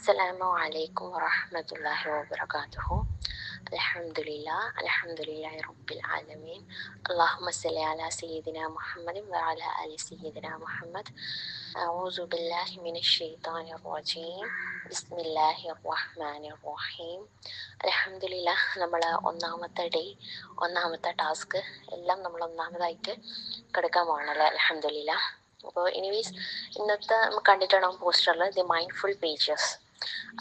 Assalamu alaikum wa rahmatullahi wa barakatuhu. Alhamdulillahi Rabbil Alameen. Allahumma salli ala Sayyidina Muhammadin wa ala ali Sayyidina Muhammad. A'udhu billahi minash shaitanir rajim. Bismillahir rahmanir rahim. അൽഹംദുലില്ലാ, നമ്മൾ ഒന്നാമത്തെ task എല്ലാം നമ്മൾ ഒന്നാമതായിട്ട് കിടക്കാൻ പോകണല്ലേ. അൽഹംദുലില്ലാ. അപ്പോൾ anyways ഇന്നത്തെ നമുക്ക് കണ്ടിട്ടുണ്ടാവും പോസ്റ്ററിൽ ദി മൈൻഡ്ഫുൾ പേജസ്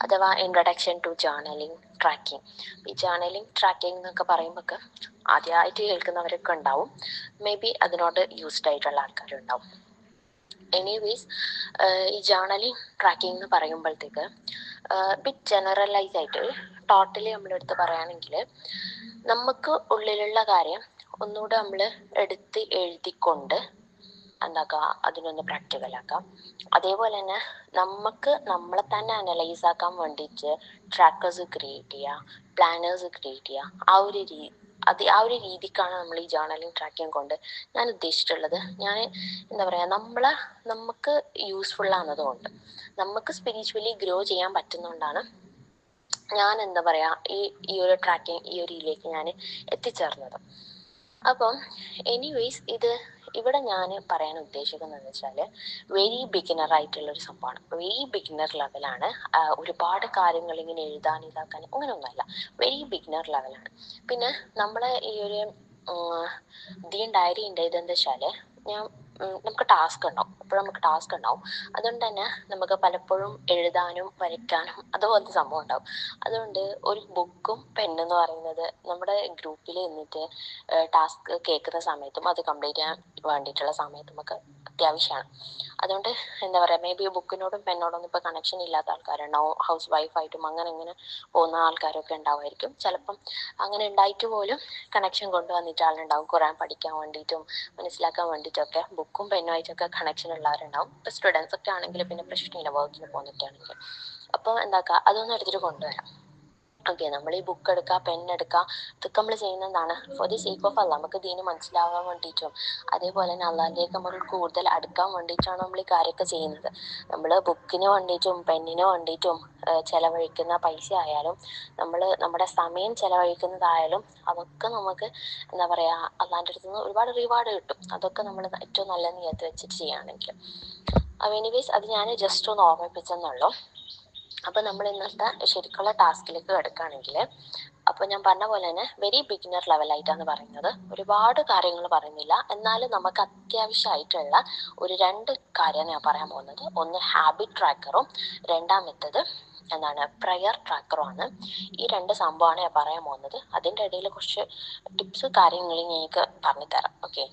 അഥവാ ഇൻട്രഡക്ഷൻ ടു ജേർണലിംഗ് ട്രാക്കിംഗ്. ഈ ജേർണലിംഗ് ട്രാക്കിംഗ് എന്നൊക്കെ പറയുമ്പോൾ ആദ്യമായിട്ട് കേൾക്കുന്നവരൊക്കെ ഉണ്ടാവും, മേ ബി അതിനോട് യൂസ്ഡ് ആയിട്ടുള്ള ആൾക്കാരുണ്ടാവും. എനിവേസ് ഈ ജേർണലിംഗ് ട്രാക്കിംഗ് എന്ന് പറയുമ്പോഴത്തേക്ക് ബിറ്റ് ജനറലൈസ് ആയിട്ട് ടോട്ടലി നമ്മളെടുത്ത് പറയുകയാണെങ്കിൽ നമുക്ക് ഉള്ളിലുള്ള കാര്യം ഒന്നുകൂടെ നമ്മൾ എടുത്ത് എഴുതിക്കൊണ്ട് എന്താക്കുക, അതിനൊന്ന് പ്രാക്ടിക്കലാക്കാം. അതേപോലെ തന്നെ നമുക്ക് നമ്മളെ തന്നെ അനലൈസ് ആക്കാൻ വേണ്ടിയിട്ട് ട്രാക്കേഴ്സ് ക്രിയേറ്റ് ചെയ്യുക, പ്ലാനേഴ്സ് ക്രിയേറ്റ് ചെയ്യുക. ആ ഒരു രീതിക്കാണ് നമ്മൾ ഈ ജേർണലിംഗ് ട്രാക്കിംഗ് കൊണ്ട് ഞാൻ ഉദ്ദേശിച്ചിട്ടുള്ളത്. ഞാൻ എന്താ പറയുക, നമുക്ക് യൂസ്ഫുൾ ആകുന്നതുകൊണ്ട്, നമുക്ക് സ്പിരിച്വലി ഗ്രോ ചെയ്യാൻ പറ്റുന്നതുകൊണ്ടാണ് ഞാൻ എന്താ പറയുക ഈ ഒരു ട്രാക്കിംഗ് ഈ ഒരു ഇതിലേക്ക് ഞാൻ എത്തിച്ചേർന്നത്. അപ്പം എനിവേസ് ഇവിടെ ഞാൻ പറയാൻ ഉദ്ദേശിക്കുന്നതെന്ന് വെച്ചാൽ വെരി ബിഗിനർ ആയിട്ടുള്ളൊരു സംഭവമാണ്. വെരി ബിഗിനർ ലെവലാണ്. ഒരുപാട് കാര്യങ്ങൾ ഇങ്ങനെ എഴുതാൻ ഇതാക്കാൻ അങ്ങനെയൊന്നുമല്ല, വെരി ബിഗിനർ ലെവലാണ്. പിന്നെ നമ്മളെ ഈ ഒരു ഡയറി ഉണ്ട്. ഇതെന്താ വെച്ചാൽ നമുക്ക് ടാസ്ക് ഉണ്ടാവും. അതുകൊണ്ട് തന്നെ നമുക്ക് പലപ്പോഴും എഴുതാനും വരയ്ക്കാനും അതുപോലത്തെ സംഭവം ഉണ്ടാവും. അതുകൊണ്ട് ഒരു ബുക്കും പെണ്ണെന്ന് പറയുന്നത് നമ്മുടെ ഗ്രൂപ്പിൽ നിന്നിട്ട് ടാസ്ക് കേൾക്കുന്ന സമയത്തും അത് കംപ്ലീറ്റ് ചെയ്യാൻ വേണ്ടിയിട്ടുള്ള സമയത്തും ഒക്കെ അത്യാവശ്യമാണ്. അതുകൊണ്ട് എന്താ പറയുക, മേ ബി ബുക്കിനോടും പെന്നോടൊന്നും ഇപ്പോൾ കണക്ഷൻ ഇല്ലാത്ത ആൾക്കാരുണ്ടാവും. ഹൗസ് വൈഫായിട്ടും അങ്ങനെ പോകുന്ന ആൾക്കാരൊക്കെ ഉണ്ടാവുമായിരിക്കും. ചിലപ്പം അങ്ങനെ ഉണ്ടായിട്ട് പോലും കണക്ഷൻ കൊണ്ടുവന്നിട്ട് ആളുണ്ടാവും, ഖുറാൻ പഠിക്കാൻ വേണ്ടിയിട്ടും മനസ്സിലാക്കാൻ വേണ്ടിയിട്ടൊക്കെ ബുക്കും പെന്നുമായിട്ടൊക്കെ കണക്ഷൻ ഉള്ളവരുണ്ടാവും. ഇപ്പോൾ സ്റ്റുഡൻസ് ഒക്കെ ആണെങ്കിൽ പിന്നെ പ്രശ്നമില്ല, വർക്കിന് പോകുന്നിട്ടാണെങ്കിൽ. അപ്പോൾ എന്താക്കുക, അതൊന്നും എടുത്തിട്ട് കൊണ്ടുവരാം. ഓക്കെ, നമ്മൾ ഈ ബുക്ക് എടുക്കുക, പെണ്ണെടുക്കുക, ഇതൊക്കെ നമ്മൾ ചെയ്യുന്നതാണ് ഫോർ ദി സേക്ക് ഓഫ് അല്ല, നമുക്ക് ദീന് മനസ്സിലാവാൻ വേണ്ടിയിട്ടും അതേപോലെ തന്നെ അള്ളാഹിലേക്ക് നമ്മൾ കൂടുതൽ അടുക്കാൻ വേണ്ടിയിട്ടാണ് നമ്മൾ ഈ കാര്യമൊക്കെ ചെയ്യുന്നത്. നമ്മൾ ബുക്കിന് വേണ്ടിയിട്ടും പെണ്ണിന് വേണ്ടിയിട്ടും ചിലവഴിക്കുന്ന പൈസ ആയാലും നമ്മുടെ സമയം ചിലവഴിക്കുന്നതായാലും അതൊക്കെ നമുക്ക് എന്താ പറയുക, അള്ളാഹിൻ്റെ അടുത്ത് നിന്ന് ഒരുപാട് റിവാർഡ് കിട്ടും. അതൊക്കെ നമ്മൾ ഏറ്റവും നല്ല നിയത്ത് വെച്ചിട്ട് ചെയ്യുകയാണെങ്കിൽ. അപ്പോൾ എനിവേസ് അത് ഞാൻ ജസ്റ്റ് ഒന്ന് ഓർമ്മിപ്പിച്ചെന്നുള്ളൂ. അപ്പോൾ നമ്മൾ ഇന്നത്തെ ശരിക്കുള്ള ടാസ്കിലേക്ക് കിടക്കുകയാണെങ്കിൽ, അപ്പോൾ ഞാൻ പറഞ്ഞ പോലെ തന്നെ വെരി ബിഗിനർ ലെവലായിട്ടാണ് പറയുന്നത്. ഒരുപാട് കാര്യങ്ങൾ പറയുന്നില്ല, എന്നാലും നമുക്ക് അത്യാവശ്യമായിട്ടുള്ള ഒരു 2 കാര്യമാണ് ഞാൻ പറയാൻ പോകുന്നത്. ഒന്ന് ഹാബിറ്റ് ട്രാക്കറും രണ്ടാമത്തേത് പ്രയർ ട്രാക്കറും ആണ്. ഈ 2 സംഭവമാണ് ഞാൻ പറയാൻ പോകുന്നത്. അതിൻ്റെ ഇടയിൽ കുറച്ച് ടിപ്സ് കാര്യങ്ങൾ ഞാൻ പറഞ്ഞു തരാം. ഓക്കെ.